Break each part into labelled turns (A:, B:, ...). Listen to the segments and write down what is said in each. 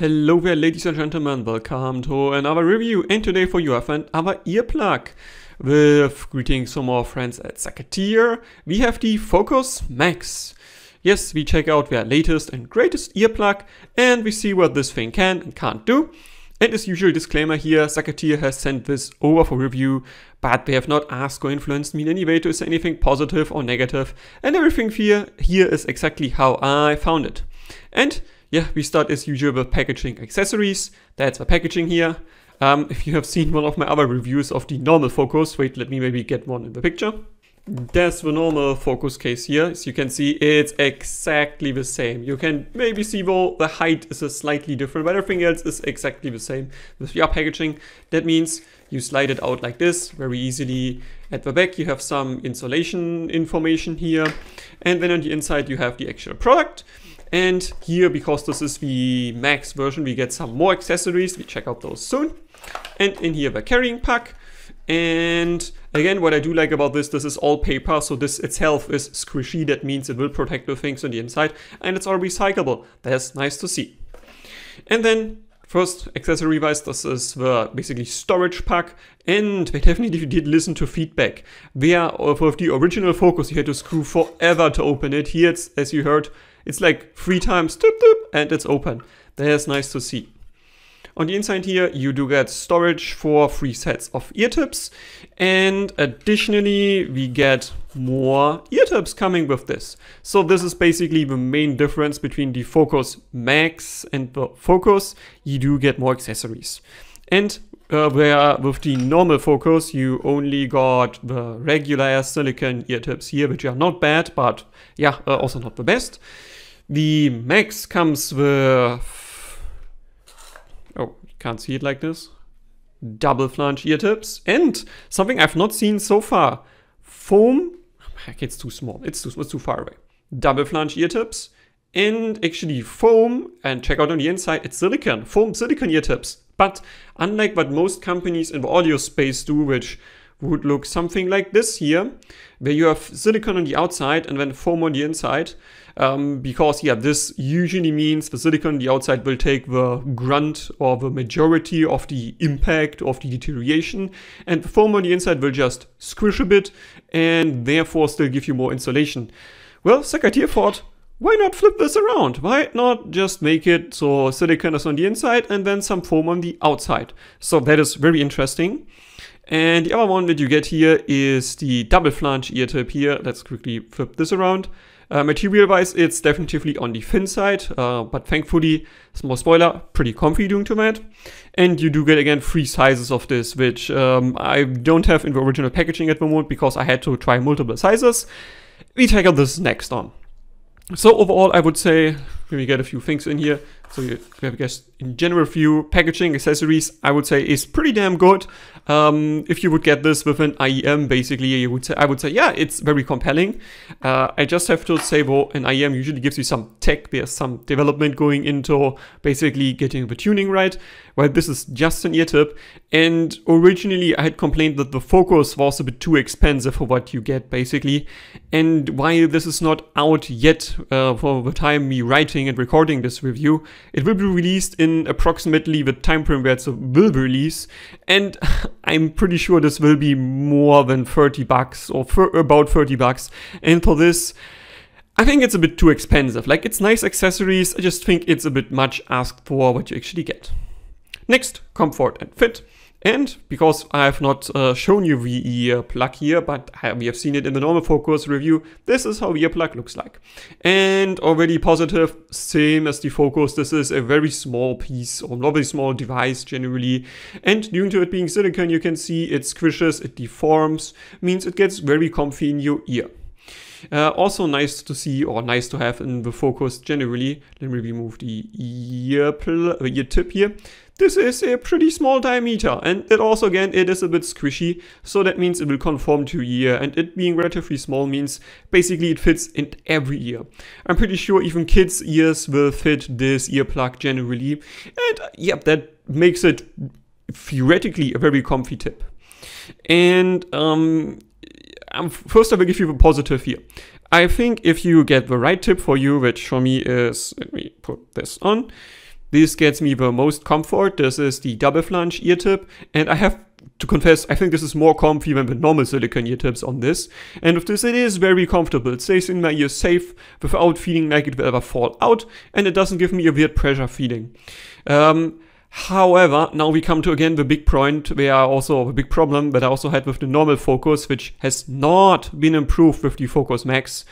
A: Hello there, ladies and gentlemen, welcome to another review, and today for you I have another earplug. With greetings from our friends at Saccater, we have the Focus Max. Yes, we check out their latest and greatest earplug, and we see what this thing can and can't do. And as usual, disclaimer here, Saccater has sent this over for review, but they have not asked or influenced me in any way to say anything positive or negative, and everything here is exactly how I found it. And yeah, we start as usual with packaging accessories. That's the packaging here. If you have seen one of my other reviews of the normal Focus, wait, let me maybe get one in the picture. There's the normal Focus case here. As you can see, it's exactly the same. You can maybe see though the height is slightly different, but everything else is exactly the same with your packaging. That means you slide it out like this very easily. At the back you have some insulation information here, and then on the inside you have the actual product. And here, because this is the Max version, we get some more accessories. We check out those soon. And in here, the carrying pack. And again, what I do like about this is all paper. So this itself is squishy. That means it will protect the things on the inside. And it's all recyclable. That's nice to see. And then first, accessory-wise, this is the basically storage pack, and they definitely did listen to feedback. Where with the original Focus, you had to screw forever to open it. Here, it's, as you heard, it's like 3 times, doop, doop, and it's open. That's nice to see. On the inside here, you do get storage for 3 sets of ear tips, and additionally, we get more ear tips coming with this. So this is basically the main difference between the Focus Max and the Focus. You do get more accessories. And where with the normal Focus, you only got the regular silicone ear tips here, which are not bad, but yeah, also not the best. The Max comes with, oh, you can't see it like this, double flange ear tips, and something I've not seen so far, foam, heck, it's too small, it's too far away. Double flange ear tips, and actually foam, and check out on the inside, it's silicone, foam silicone ear tips. But unlike what most companies in the audio space do, which would look something like this here, where you have silicone on the outside and then foam on the inside, because yeah, this usually means the silicone on the outside will take the grunt or the majority of the impact of the deterioration, and the foam on the inside will just squish a bit and therefore still give you more insulation. Well, Saccater thought, why not flip this around? Why not just make it so silicone is on the inside and then some foam on the outside? So that is very interesting. And the other one that you get here is the double flange ear tip here. Let's quickly flip this around. Material-wise, it's definitely on the thin side, but thankfully, small spoiler, pretty comfy doing to that. And you do get, again, 3 sizes of this, which I don't have in the original packaging at the moment because I had to try multiple sizes. We check out this next on. So overall, I would say, we get a few things in here. So you have, I guess, in general view, packaging, accessories, I would say is pretty damn good. If you would get this with an IEM, basically, I would say, yeah, it's very compelling. I just have to say, well, an IEM usually gives you some tech. There's some development going into basically getting the tuning right. Well, this is just an ear tip. And originally, I had complained that the Focus was a bit too expensive for what you get, basically. And while this is not out yet for the time me writing and recording this review, it will be released in approximately the time frame where it will be released, and I'm pretty sure this will be more than 30 bucks or about 30 bucks. And for this, I think it's a bit too expensive. Like, it's nice accessories, I just think it's a bit much asked for what you actually get. Next, comfort and fit. And because I have not shown you the earplug here, but we have seen it in the normal Focus review, this is how the earplug looks like. And already positive, same as the Focus, this is a very small piece or not very small device generally. And due to it being silicone, you can see it squishes, it deforms, means it gets very comfy in your ear. Also nice to see, or nice to have in the Focus generally. Let me remove the ear tip here. This is a pretty small diameter, and it also, again, it is a bit squishy, so that means it will conform to your ear, and it being relatively small means basically it fits in every ear. I'm pretty sure even kids' ears will fit this earplug generally, and yep, that makes it theoretically a very comfy tip. And first I will give you a positive here. I think if you get the right tip for you, which for me is, let me put this on, This gets me the most comfort. This is the double flange ear tip, and I have to confess, I think this is more comfy than the normal silicone ear tips on this. And with this, it is very comfortable. It stays in my ear safe without feeling like it will ever fall out, and it doesn't give me a weird pressure feeling. However, now we come to again the big point, where also a big problem that I also had with the normal Focus, which has not been improved with the Focus Max.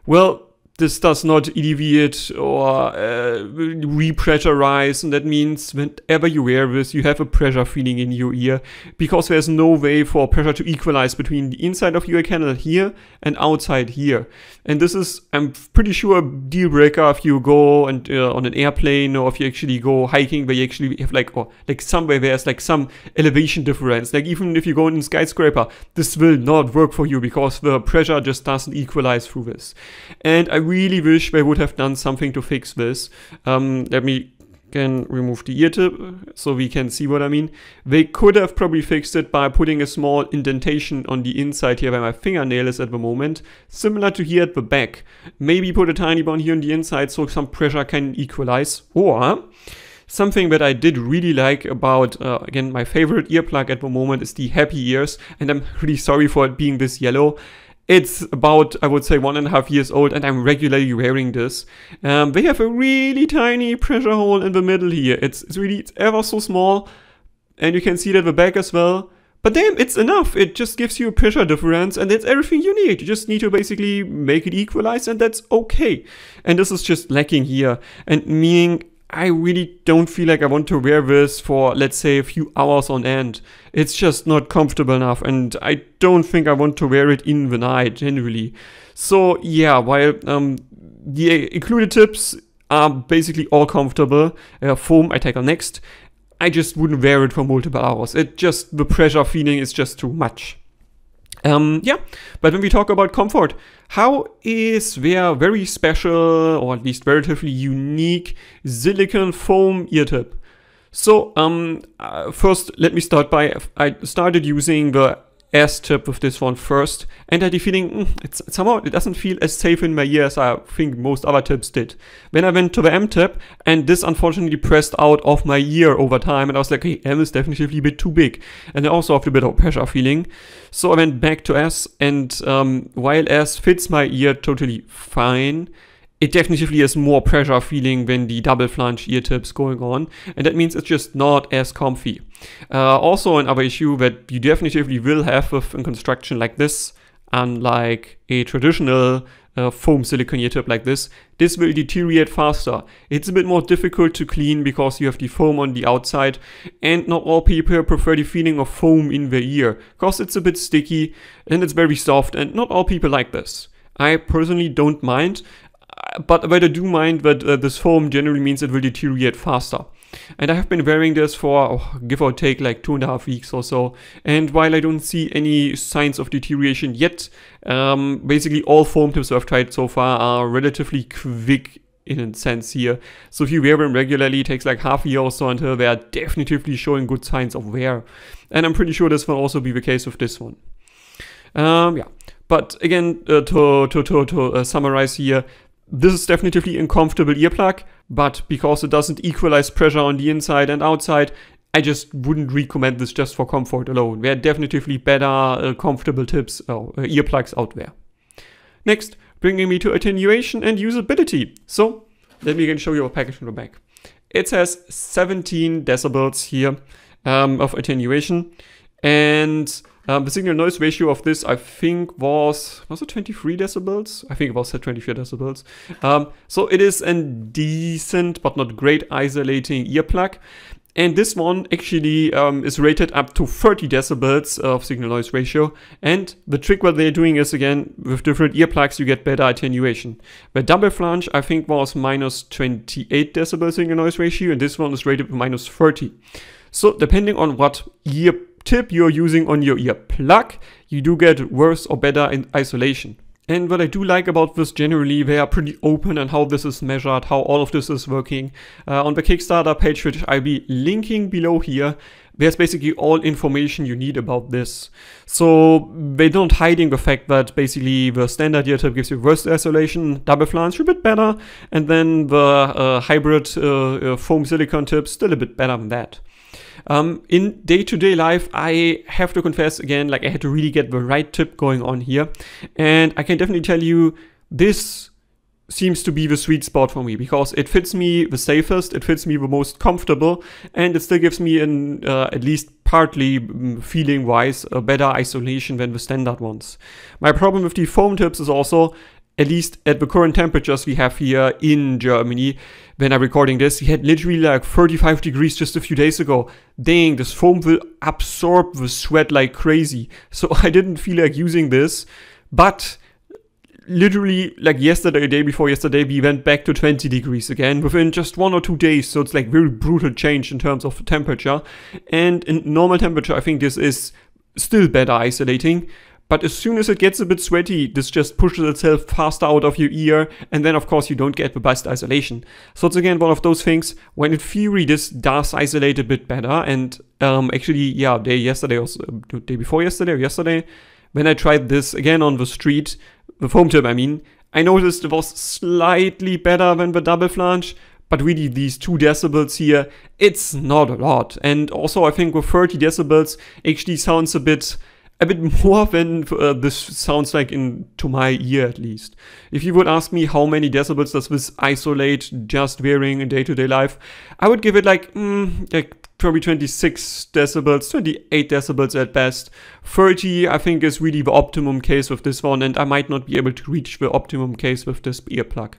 A: Well, this does not alleviate or repressurize, and that means whenever you wear this, you have a pressure feeling in your ear, because there's no way for pressure to equalize between the inside of your ear canal here and outside here. And this is, I'm pretty sure, a deal breaker if you go and on an airplane, or if you actually go hiking where you actually have like somewhere there's like some elevation difference. Like even if you go in a skyscraper, this will not work for you because the pressure just doesn't equalize through this. And I really wish they would have done something to fix this. Let me can remove the ear tip so we can see what I mean. They could have probably fixed it by putting a small indentation on the inside here where my fingernail is at the moment, similar to here at the back. Maybe put a tiny one here on the inside so some pressure can equalize. Or something that I did really like about, again, my favorite earplug at the moment is the Happy Ears, and I'm really sorry for it being this yellow. It's about, I would say, 1.5 years old, and I'm regularly wearing this. They have a really tiny pressure hole in the middle here. It's ever so small, and you can see it at the back as well. But damn, it's enough. It just gives you a pressure difference, and that's everything you need. You just need to basically make it equalize, and that's okay. And this is just lacking here, and meaning I really don't feel like I want to wear this for, let's say, a few hours on end. It's just not comfortable enough, and I don't think I want to wear it in the night, generally. So yeah, while the included tips are basically all comfortable, foam I tackle next, I just wouldn't wear it for multiple hours. The pressure feeling is just too much. Yeah, but when we talk about comfort, how is their very special, or at least relatively unique, Silicone-Foam ear tip? So, first, let me start by, I started using the S tip with this one first, and I had the feeling, somehow it doesn't feel as safe in my ear as I think most other tips did. Then I went to the M tip, and this unfortunately pressed out of my ear over time, and I was like, hey, M is definitely a bit too big, and I also have a bit of pressure feeling. So I went back to S, and while S fits my ear totally fine, it definitely has more pressure feeling than the double flange ear tips going on, and that means it's just not as comfy. Also another issue that you definitely will have with a construction like this, unlike a traditional foam silicone ear tip like this will deteriorate faster. It's a bit more difficult to clean because you have the foam on the outside, and not all people prefer the feeling of foam in their ear, because it's a bit sticky and it's very soft, and not all people like this. I personally don't mind, but I do mind that this foam generally means it will deteriorate faster. And I have been wearing this for, give or take, like 2.5 weeks or so. And while I don't see any signs of deterioration yet, basically all foam tips I've tried so far are relatively quick in a sense here. So if you wear them regularly, it takes like half a year or so until they are definitely showing good signs of wear. And I'm pretty sure this will also be the case with this one. Yeah, but again, to summarize here, this is definitely a uncomfortable earplug, but because it doesn't equalize pressure on the inside and outside, I just wouldn't recommend this just for comfort alone. There are definitely better comfortable tips or earplugs out there. Next, bringing me to attenuation and usability. So let me again show you a package from the back. It says 17 decibels here of attenuation, and the signal noise ratio of this, I think, was it 23 decibels? I think it was 24 decibels. So it is a decent but not great isolating earplug. And this one actually is rated up to 30 decibels of signal noise ratio. And the trick what they're doing is, again, with different earplugs, you get better attenuation. The double flange, I think, was minus 28 decibel signal noise ratio, and this one is rated minus 30. So depending on what ear tip you're using on your earplug, you do get worse or better in isolation. And what I do like about this generally, they are pretty open on how this is measured, how all of this is working. On the Kickstarter page, which I'll be linking below here, there's basically all information you need about this. So they don't hiding the fact that basically the standard ear tip gives you worse isolation, double flange a bit better, and then the hybrid foam silicone tip still a bit better than that. In day-to-day life, I have to confess again, like I had to really get the right tip going on here. And I can definitely tell you this seems to be the sweet spot for me because it fits me the safest, it fits me the most comfortable, and it still gives me an, at least partly feeling-wise, a better isolation than the standard ones. My problem with the foam tips is also, at least at the current temperatures we have here in Germany, when I'm recording this, we had literally like 35 degrees just a few days ago. Dang, this foam will absorb the sweat like crazy. So I didn't feel like using this, but literally like yesterday, day before yesterday, we went back to 20 degrees again within just 1 or 2 days. So it's like very brutal change in terms of temperature. And in normal temperature, I think this is still better isolating. But as soon as it gets a bit sweaty, this just pushes itself faster out of your ear, and then of course you don't get the best isolation. So it's again one of those things, when in theory this does isolate a bit better, and actually, yeah, day before yesterday or yesterday, when I tried this again on the street, the foam tip I mean, I noticed it was slightly better than the double flange, but really these 2 decibels here, it's not a lot. And also I think with 30 decibels actually sounds a bit more than this sounds like to my ear at least. If you would ask me how many decibels does this isolate just wearing in day-to-day life, I would give it like probably 26 decibels, 28 decibels at best. 30 I think is really the optimum case with this one, and I might not be able to reach the optimum case with this earplug.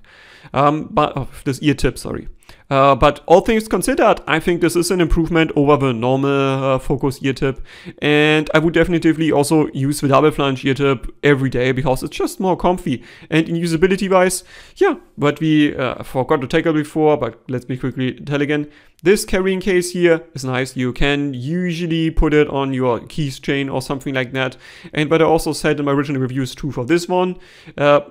A: This ear tip, sorry. But all things considered, I think this is an improvement over the normal focus ear tip, and I would definitively also use the double flange ear tip every day because it's just more comfy. And in usability wise, yeah, what we forgot to take out before, but let me quickly tell again. This carrying case here is nice. You can usually put it on your keys chain or something like that. And what I also said in my original review is true for this one,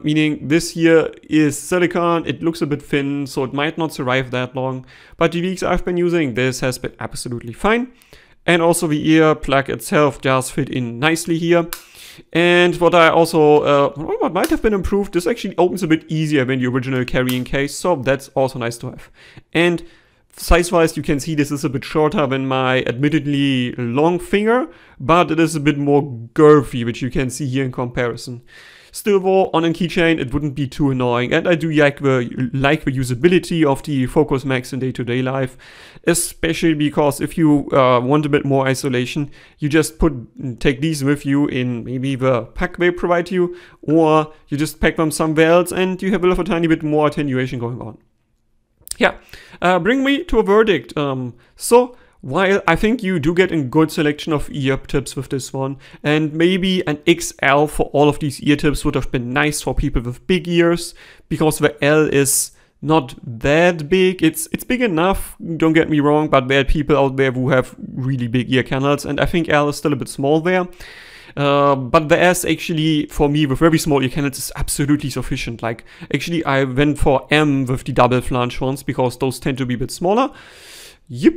A: meaning this here is silicone. It looks a bit thin, so it might not survive that long. But the weeks I've been using, this has been absolutely fine. And also the earplug itself does fit in nicely here. And what I also, what might have been improved, this actually opens a bit easier than the original carrying case. So that's also nice to have. And size-wise, you can see this is a bit shorter than my admittedly long finger, but it is a bit more girthy, which you can see here in comparison. Still though, on a keychain, it wouldn't be too annoying, and I do like the usability of the Focus Max in day-to-day life, especially because if you want a bit more isolation, you just take these with you in maybe the pack they provide you, or you just pack them somewhere else and you have a tiny bit more attenuation going on. Yeah, bring me to a verdict. So, while I think you do get a good selection of ear tips with this one, and maybe an XL for all of these ear tips would have been nice for people with big ears, because the L is not that big. It's big enough, don't get me wrong, but there are people out there who have really big ear canals, and I think L is still a bit small there. But the S actually, for me, with very small ear canals, is absolutely sufficient. Like, actually, I went for M with the double flange ones, because those tend to be a bit smaller. Yep.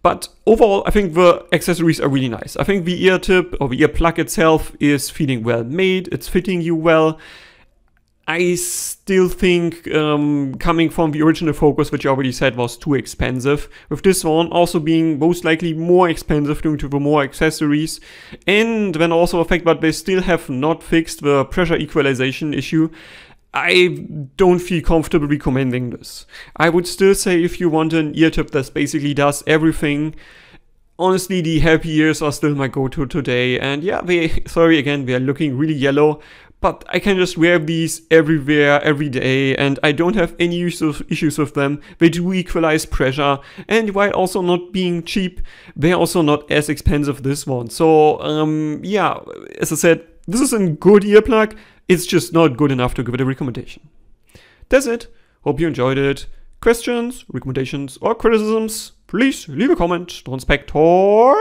A: But overall, I think the accessories are really nice. I think the ear tip, or the earplug itself, is feeling well made. It's fitting you well. I still think, coming from the original Focus, which I already said was too expensive, with this one also being most likely more expensive due to the more accessories, and then also the fact that they still have not fixed the pressure equalization issue, I don't feel comfortable recommending this. I would still say if you want an ear tip that basically does everything, honestly, the happy ears are still my go-to today, and yeah, sorry again, they are looking really yellow, but I can just wear these everywhere, every day, and I don't have any issues with them. They do equalize pressure, and while also not being cheap, they're also not as expensive as this one. So, yeah, as I said, this is a good earplug. It's just not good enough to give it a recommendation. That's it. Hope you enjoyed it. Questions, recommendations, or criticisms, please leave a comment. Donspektor.